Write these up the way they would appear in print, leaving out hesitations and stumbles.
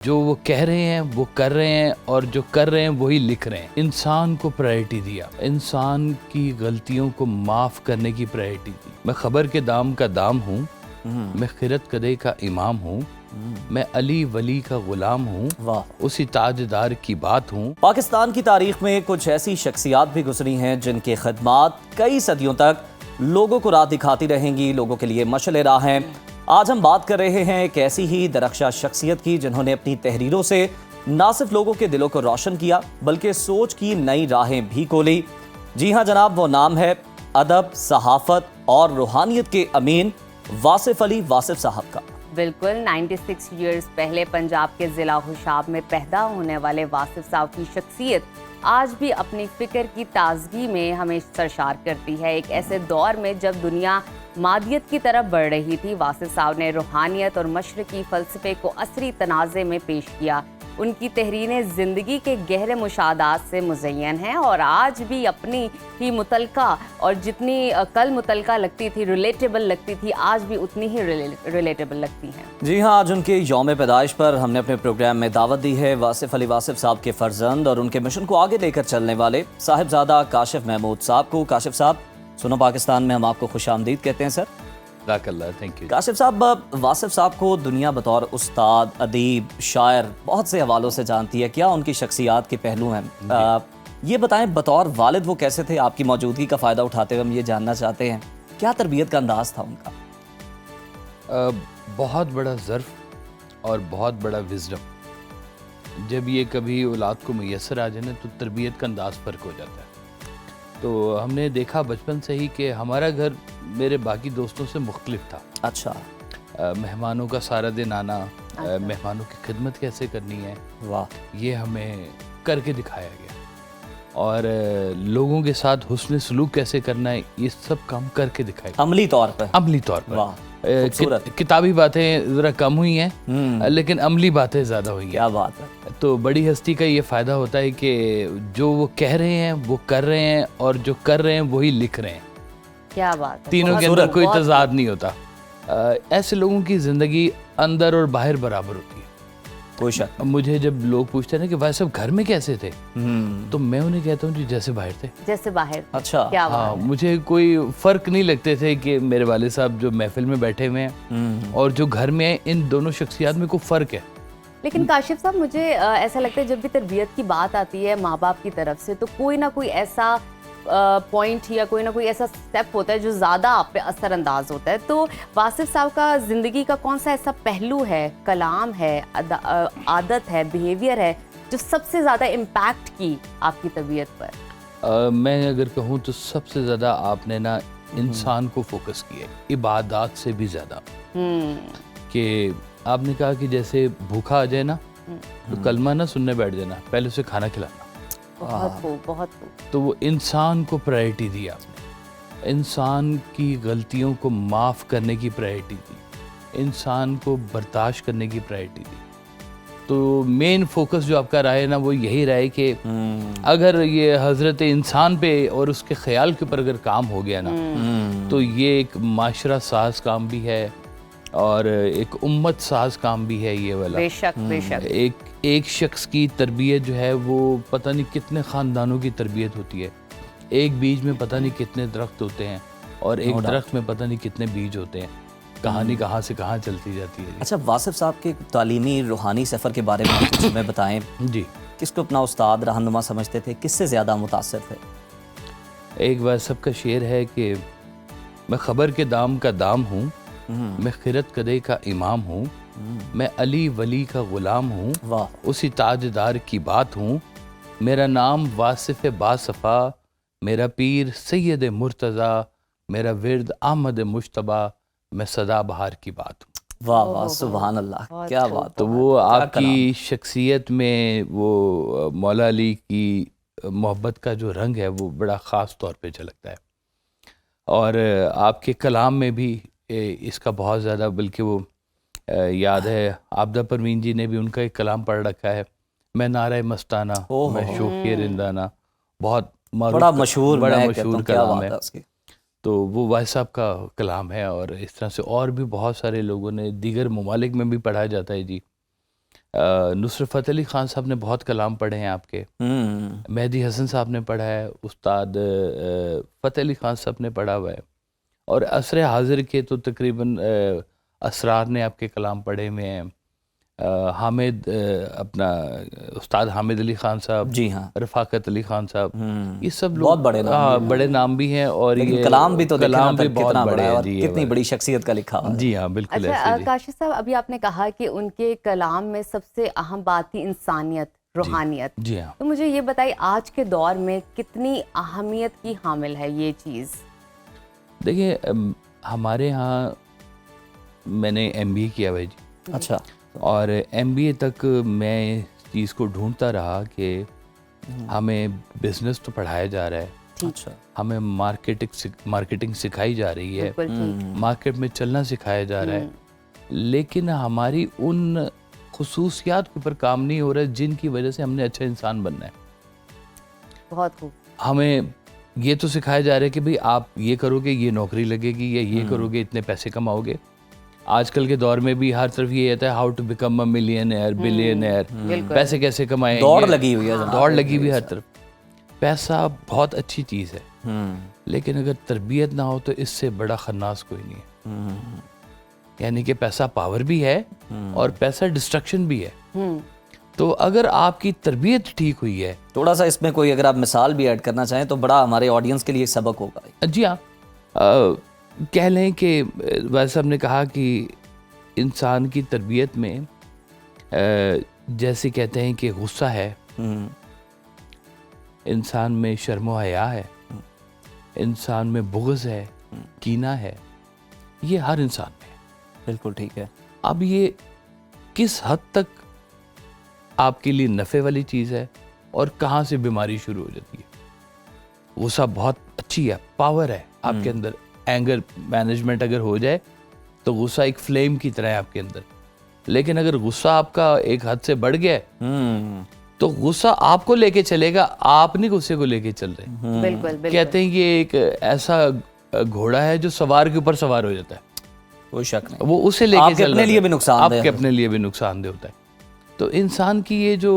جو وہ کہہ رہے ہیں وہ کر رہے ہیں، اور جو کر رہے ہیں وہی لکھ رہے ہیں۔ انسان کو پرائرٹی دیا، انسان کی غلطیوں کو معاف کرنے کی پرائرٹی دی۔ میں خبر کے دام کا دام ہوں، میں خرت کدے کا امام ہوں، میں علی ولی کا غلام ہوں، اسی تاجدار کی بات ہوں۔ پاکستان کی تاریخ میں کچھ ایسی شخصیات بھی گزری ہیں جن کی خدمات کئی صدیوں تک لوگوں کو راہ دکھاتی رہیں گی، لوگوں کے لیے مشعل راہ ہیں۔ آج ہم بات کر رہے ہیں ایک ایسی ہی درخشاں شخصیت کی جنہوں نے اپنی تحریروں سے نہ صرف لوگوں کے دلوں کو روشن کیا بلکہ سوچ کی نئی راہیں بھی کھولی۔ جی ہاں جناب، وہ نام ہے ادب، صحافت اور روحانیت کے امین واصف علی واصف صاحب کا۔ بالکل 96 ایئرز پہلے پنجاب کے ضلع خوشاب میں پیدا ہونے والے واصف صاحب کی شخصیت آج بھی اپنی فکر کی تازگی میں ہمیں سرشار کرتی ہے۔ ایک ایسے دور میں جب دنیا مادیت کی طرف بڑھ رہی تھی، واصف صاحب نے روحانیت اور مشرقی فلسفے کو عصری تنازع میں پیش کیا۔ ان کی تحریریں زندگی کے گہرے مشاہدات سے مزین ہیں اور آج بھی اپنی ہی متعلقہ، اور جتنی کل متعلقہ لگتی تھی، ریلیٹیبل لگتی تھی، آج بھی اتنی ہی ریلیٹیبل لگتی ہیں۔ جی ہاں، آج ان کے یوم پیدائش پر ہم نے اپنے پروگرام میں دعوت دی ہے واصف علی واصف صاحب کے فرزند اور ان کے مشن کو آگے لے کر چلنے والے صاحبزادہ کاشف محمود صاحب کو۔ کاشف صاحب، سنو پاکستان میں ہم آپ کو خوش آمدید کہتے ہیں۔ سر جزاک اللہ، تھینک یو۔ کاشف صاحب، واصف صاحب کو دنیا بطور استاد، ادیب، شاعر بہت سے حوالوں سے جانتی ہے۔ کیا ان کی شخصیات کے پہلو ہیں؟ یہ بتائیں، بطور والد وہ کیسے تھے؟ آپ کی موجودگی کا فائدہ اٹھاتے ہوئے ہم یہ جاننا چاہتے ہیں، کیا تربیت کا انداز تھا ان کا؟ بہت بڑا ظرف اور بہت بڑا وزڈم جب یہ کبھی اولاد کو میسر آ جائے نا تو تربیت کا انداز فرق ہو جاتا ہے۔ تو ہم نے دیکھا بچپن سے ہی کہ ہمارا گھر میرے باقی دوستوں سے مختلف تھا۔ اچھا۔ مہمانوں کا سارا دن آنا، مہمانوں کی خدمت کیسے کرنی ہے، واہ، یہ ہمیں کر کے دکھایا گیا، اور لوگوں کے ساتھ حسن سلوک کیسے کرنا ہے یہ سب کام کر کے دکھایا گیا، عملی طور پر۔ عملی طور پر۔ واہ، خوبصورت۔ کتابی باتیں ذرا کم ہوئی ہیں لیکن عملی باتیں زیادہ ہوئی ہیں۔ کیا بات ہے۔ تو بڑی ہستی کا یہ فائدہ ہوتا ہے کہ جو وہ کہہ رہے ہیں وہ کر رہے ہیں، اور جو کر رہے ہیں وہی لکھ رہے ہیں۔ کیا بات ہے۔ تینوں کے اندر کوئی تضاد نہیں ہوتا۔ ایسے لوگوں کی زندگی اندر اور باہر برابر ہوتی ہے۔ کوئی شک۔ مجھے جب لوگ پوچھتے ہیں نا کہ بھائی صاحب گھر میں کیسے تھے، تو میں انہیں کہتا ہوں جی جیسے باہر تھے، جیسے باہر۔ اچھا۔ کیا ہاں، بات ہے۔ مجھے کوئی فرق نہیں لگتے تھے کہ میرے والد صاحب جو محفل میں بیٹھے ہوئے ہیں اور جو گھر میں ہیں، ان دونوں شخصیات میں کوئی فرق ہے۔ لیکن کاشف صاحب، مجھے ایسا لگتا ہے جب بھی تربیت کی بات آتی ہے ماں باپ کی طرف سے تو کوئی نہ کوئی ایسا پوائنٹ یا کوئی نہ کوئی ایسا سٹیپ ہوتا ہے جو زیادہ آپ پہ اثر انداز ہوتا ہے۔ تو واصف صاحب کا زندگی کا کون سا ایسا پہلو ہے، کلام ہے، عادت ہے، بیہیویئر ہے جو سب سے زیادہ امپیکٹ کی آپ کی طبیعت پر؟ میں اگر کہوں تو سب سے زیادہ آپ نے نا انسان کو فوکس کیا ہے، عبادات سے بھی زیادہ۔ کہ آپ نے کہا کہ جیسے بھوکا آ جائے نا تو کلمہ نہ سننے بیٹھ جانا، پہلے اسے کھانا کھلانا۔ بہت خوب، بہت خوب۔ تو وہ انسان کو پرائرٹی دی آپ نے، انسان کی غلطیوں کو معاف کرنے کی پرائرٹی دی، انسان کو برداشت کرنے کی پرائرٹی دی۔ تو مین فوکس جو آپ کا رہا ہے نا وہ یہی رہا ہے کہ اگر یہ حضرت انسان پہ اور اس کے خیال کے اوپر اگر کام ہو گیا نا تو یہ ایک معاشرہ ساز کام بھی ہے اور ایک امت ساز کام بھی ہے یہ والا۔ بے شک، بے شک۔ ایک شخص کی تربیت جو ہے وہ پتہ نہیں کتنے خاندانوں کی تربیت ہوتی ہے۔ ایک بیج میں پتہ نہیں کتنے درخت ہوتے ہیں اور ایک درخت میں پتہ نہیں کتنے بیج ہوتے ہیں۔ کہانی کہاں سے کہاں چلتی جاتی ہے۔ اچھا، واصف صاحب کے تعلیمی روحانی سفر کے بارے میں کچھ ہمیں بتائیں۔ جی، کس کو اپنا استاد رہنما سمجھتے تھے؟ کس سے زیادہ متاثر تھے؟ ایک بار سب کا شعر ہے کہ میں خبر کے دام کا دام ہوں، میں خرت کدے کا امام ہوں، میں علی ولی کا غلام ہوں، واہ، اسی تاجدار کی بات ہوں، میرا نام واصف باصفا، میرا پیر سید مرتضیٰ، میرا ورد احمد مجتبیٰ، میں سدا بہار کی بات ہوں۔ واہ واہ، سبحان اللہ، کیا بات۔ تو وہ آپ کی شخصیت میں وہ مولا علی کی محبت کا جو رنگ ہے وہ بڑا خاص طور پہ جھلکتا ہے، اور آپ کے کلام میں بھی اس کا بہت زیادہ، بلکہ وہ یاد ہے عابدہ پروین جی نے بھی ان کا ایک کلام پڑھ رکھا ہے، میں نعرہ مستانہ، میں شوخی رندانہ، بہت بڑا مشہور کلام ہے۔ تو وہ واحد صاحب کا کلام ہے، اور اس طرح سے اور بھی بہت سارے لوگوں نے دیگر ممالک میں بھی پڑھا جاتا ہے جی۔ نصرت فتح علی خان صاحب نے بہت کلام پڑھے ہیں آپ کے، مہدی حسن صاحب نے پڑھا ہے، استاد فتح علی خان صاحب نے پڑھا ہوا ہے، اور عصر حاضر کے تو تقریباً اسرار نے آپ کے کلام پڑھے ہوئے ہیں، حامد اپنا استاد حامد علی خان صاحب، جی ہاں، رفاقت علی خان صاحب، یہ سب لوگ بہت بڑے نام بڑے نام بھی ہیں، اور لیکن یہ کلام بھی تو کلام بھی بہت کتنا بڑے بڑا ہے ہیں اور جی، کتنی بڑی شخصیت کا لکھا ہوا ہے۔ جی ہاں بالکل ایسے اچھا جی۔ کاشف صاحب، ابھی آپ نے کہا کہ ان کے کلام میں سب سے اہم بات تھی انسانیت، روحانیت، جی ہاں، تو مجھے یہ بتائیے آج کے دور میں کتنی اہمیت کی حامل ہے یہ چیز؟ دیکھیے ہمارے ہاں میں نے ایم بی اے کیا ہوا ہے جی، اچھا، اور ایم بی اے تک میں اس چیز کو ڈھونڈتا رہا کہ ہمیں بزنس تو پڑھایا جا رہا ہے، اچھا، ہمیں مارکیٹنگ سکھائی جا رہی ہے، بالکل ٹھیک، مارکیٹ میں چلنا سکھایا جا رہا ہے، لیکن ہماری ان خصوصیات کے اوپر کام نہیں ہو رہا ہے جن کی وجہ سے ہم نے اچھا انسان بننا ہے۔ بہت خوب، ہمیں یہ تو سکھایا جا رہا ہے کہ بھئی آپ یہ کرو گے یہ نوکری لگے گی، یا یہ کرو گے اتنے پیسے کماؤ گے۔ آج کل کے دور میں بھی ہر طرف یہ رہتا ہے how to become a millionaire, billionaire, پیسے کیسے کمائیں، دوڑ لگی ہوئی ہے، دوڑ لگی ہوئی ہے ہر طرف۔ پیسہ بہت اچھی چیز ہے، لیکن اگر تربیت نہ ہو تو اس سے بڑا خناس کوئی نہیں ہے۔ یعنی کہ پیسہ پاور بھی ہے اور پیسہ ڈسٹرکشن بھی ہے، تو اگر آپ کی تربیت ٹھیک ہوئی ہے۔ تھوڑا سا اس میں کوئی اگر آپ مثال بھی ایڈ کرنا چاہیں تو بڑا ہمارے آڈینس کے لیے سبق ہوگا۔ جی ہاں، کہہ لیں کہ ویسے ہم نے کہا کہ انسان کی تربیت میں جیسے کہتے ہیں کہ غصہ ہے، انسان میں شرم و حیا ہے، انسان میں بغض ہے، کینہ ہے، یہ ہر انسان میں ہے۔ بالکل ٹھیک ہے۔ اب یہ کس حد تک آپ کے لیے نفع والی چیز ہے اور کہاں سے بیماری شروع ہو جاتی ہے۔ غصہ بہت اچھی ہے، پاور ہے آپ کے اندر، اینگر مینجمنٹ اگر ہو جائے تو غصہ ایک فلیم کی طرح ہے آپ کے اندر، لیکن اگر غصہ آپ کا ایک حد سے بڑھ گیا ہے تو غصہ آپ کو لے کے چلے گا، آپ نہیں غصے کو لے کے چل رہے۔ بالکل بالکل، کہتے ہیں یہ ایک ایسا گھوڑا ہے جو سوار کے اوپر سوار ہو جاتا ہے، کوئی شک نہیں، وہ اسے لے کے آپ کے چل اپنے لیے بھی نقصان آپ دہ کے اپنے لیے بھی نقصان دہ ہوتا ہے۔ تو انسان کی یہ جو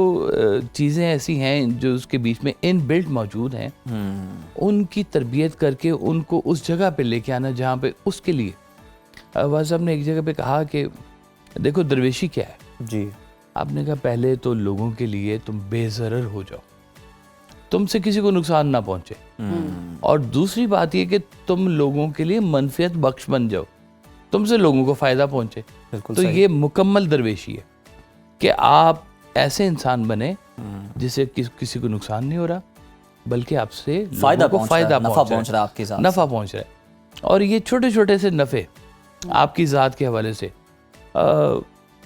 چیزیں ایسی ہیں جو اس کے بیچ میں ان بلٹ موجود ہیں، ان کی تربیت کر کے ان کو اس جگہ پہ لے کے آنا جہاں پہ اس کے لیے واضح صاحب نے ایک جگہ پہ کہا کہ دیکھو درویشی کیا ہے، جی، آپ نے کہا پہلے تو لوگوں کے لیے تم بے ضرر ہو جاؤ، تم سے کسی کو نقصان نہ پہنچے، اور دوسری بات یہ کہ تم لوگوں کے لیے منفعت بخش بن جاؤ، تم سے لوگوں کو فائدہ پہنچے۔ بالکل تو صحیح۔ یہ مکمل درویشی ہے کہ آپ ایسے انسان بنے جسے کسی کو نقصان نہیں ہو رہا بلکہ آپ سے فائدہ لوگوں کو فائدہ نفع پہنچ رہا ہے آپ کی ذات، نفع پہنچ رہا ہے، اور یہ چھوٹے چھوٹے سے نفع آپ کی ذات کے حوالے سے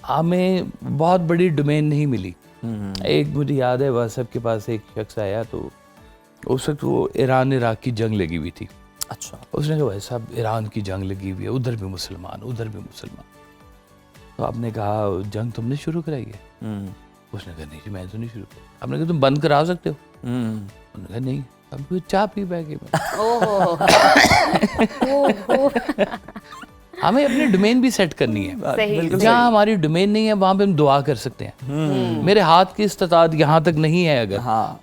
ہمیں بہت بڑی ڈومین نہیں ملی۔ ایک مجھے یاد ہے واصف کے پاس ایک شخص آیا، تو اس وقت وہ ایران عراق کی جنگ لگی ہوئی تھی۔ اچھا، اس نے کہا بھائی صاحب ایران کی جنگ لگی ہوئی ہے، ادھر بھی مسلمان ادھر بھی مسلمان، تو آپ نے کہا جنگ تم نے شروع کرائی ہے؟ اس نے کہا نہیں جی میں تو نہیں شروع کیا۔ آپ نے کہا تم بند کرا سکتے ہو؟ انہوں نے کہا نہیں، اب کوئی چاہ پی بیٹھے ہمیں اپنی ڈومین بھی سیٹ کرنی ہے، جہاں ہماری ڈومین نہیں ہے وہاں پہ ہم دعا کر سکتے ہیں۔ میرے ہاتھ کی استطاعت یہاں تک نہیں ہے اگر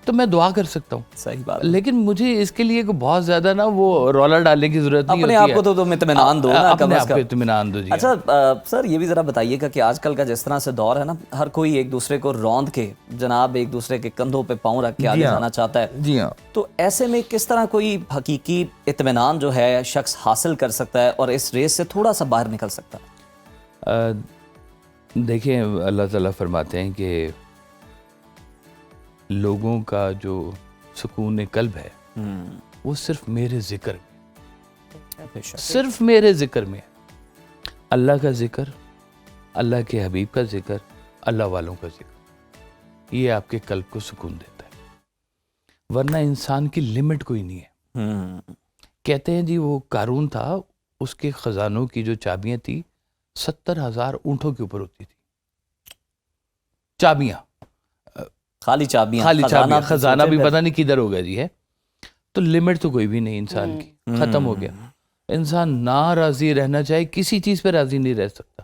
تو میں دعا کر سکتا ہوں، صحیح بات، لیکن مجھے اس کے لیے بہت زیادہ نا وہ رولا ڈالنے کی ضرورت نہیں ہوتی اپنے ہے۔ آپ کو تو تم اطمینان دو نا، اپنے آپ کو اطمینان دو جی۔ اچھا سر، یہ بھی ذرا بتائیے گا کہ آج کل کا جس طرح سے دور ہے نا، ہر کوئی ایک دوسرے کو روند کے جناب ایک دوسرے کے کندھوں پہ پاؤں رکھ کے آگے جانا چاہتا ہے، جی ہاں، تو ایسے میں کس طرح کوئی حقیقی اطمینان جو ہے شخص حاصل کر سکتا ہے اور اس ریس سے تھوڑا سا باہر نکل سکتا ہے؟ دیکھیں اللہ تعالیٰ فرماتے ہیں کہ لوگوں کا جو سکون قلب ہے وہ صرف میرے ذکر میں، صرف میرے ذکر میں، اللہ کا ذکر، اللہ کے حبیب کا ذکر، اللہ والوں کا ذکر، یہ آپ کے قلب کو سکون دیتا ہے، ورنہ انسان کی لمٹ کوئی نہیں ہے۔ کہتے ہیں جی وہ قارون تھا، اس کے خزانوں کی جو چابیاں تھی 70,000 اونٹوں کے اوپر ہوتی تھی، چابیاں، خالی چابیاں، خزانہ بھی پتہ نہیں کدھر ہوگا جی ہے، تو لمٹ تو کوئی بھی نہیں انسان کی، ختم ہو گیا۔ انسان نہ راضی رہنا چاہے کسی چیز پہ راضی نہیں رہ سکتا،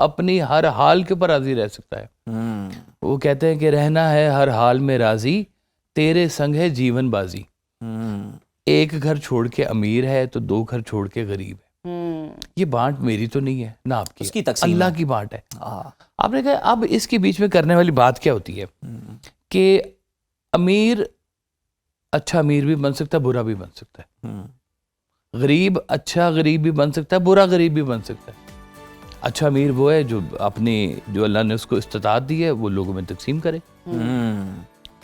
اپنی ہر حال کے اوپر راضی رہ سکتا ہے. وہ کہتے ہیں کہ رہنا ہے ہر حال میں راضی، تیرے سنگ ہے جیون بازی. ایک گھر چھوڑ کے امیر ہے تو دو گھر چھوڑ کے غریب ہے. یہ بانٹ میری تو نہیں ہے نہ آپ کی، اس کی تقسیم اللہ ہے. کی بانٹ ہے. آپ نے کہا اب اس کے بیچ میں کرنے والی بات کیا ہوتی ہے کہ امیر اچھا امیر بھی بن سکتا ہے، برا بھی بن سکتا ہے. غریب اچھا غریب بھی بن سکتا ہے، برا غریب بھی بن سکتا ہے. اچھا امیر وہ ہے جو اپنی جو اللہ نے اس کو استطاعت دی ہے وہ لوگوں میں تقسیم کرے،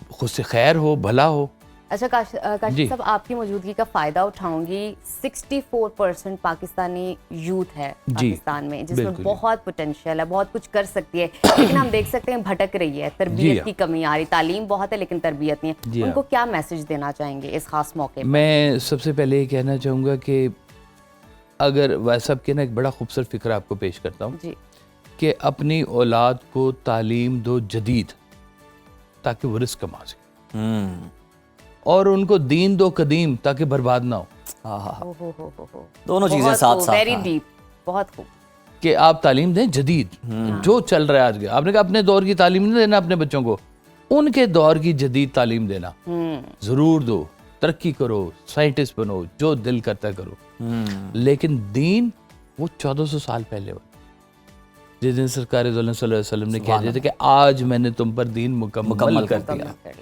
خود سے خیر ہو، بھلا ہو. اچھا کاشف صاحب، آپ کی موجودگی کا فائدہ اٹھاؤں گی. 64% پاکستانی یوتھ ہے پاکستان میں، جس میں بہت پوٹینشیل ہے، بہت کچھ کر سکتی ہے، لیکن ہم دیکھ سکتے ہیں بھٹک رہی ہے، تربیت کی کمی آ رہی. تعلیم بہت ہے لیکن تربیت نہیں ہے. ان کو کیا میسج دینا چاہیں گے اس خاص موقع پہ؟ میں سب سے پہلے یہ کہنا چاہوں گا کہ اگر ویسا کہ نا ایک بڑا خوبصورت فکر آپ کو پیش کرتا ہوں جی. کہ اپنی اولاد کو تعلیم دو جدید تاکہ وہ رزق کما سکے، اور ان کو دین دو قدیم تاکہ برباد نہ ہو. دونوں چیزیں ساتھ ساتھ. ویری ڈیپ، بہت خوب. کہ آپ تعلیم دیں جدید جو چل رہا ہے آج کے. آپ نے کہا اپنے دور کی تعلیم نہیں دینا اپنے بچوں کو، ان کے دور کی جدید تعلیم دینا ضرور دو. ترقی کرو، سائنٹسٹ بنو، جو دل کرتا کرو، لیکن دین وہ 1400 سال پہلے ہو جس دن سرکار دو عالم صلی اللہ علیہ وسلم نے کہہ دیا تھا کہ آج میں نے تم پر دین مکمل کر دیا.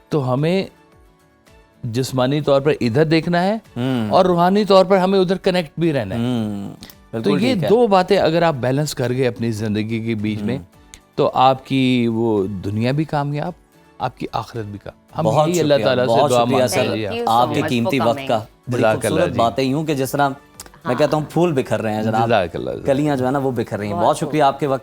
تو ہمیں جسمانی طور پر ادھر دیکھنا ہے اور روحانی طور پر ہمیں ادھر کنیکٹ بھی رہنا ہے. تو یہ دو باتیں اگر آپ بیلنس کر گئے اپنی زندگی کے بیچ میں تو آپ کی وہ دنیا بھی کامیاب، آپ کی آخرت بھی کامیاب. ہم یہی اللہ تعالیٰ سے دعا مانگتے ہیں. آپ کے قیمتی وقت کا بڑی خوبصورت باتیں یوں کہ جس طرح میں کہتا ہوں پھول بکھر رہے ہیں جناب، کلیاں جو ہے نا وہ بکھر رہی ہیں. بہت شکریہ آپ کے وقت کا.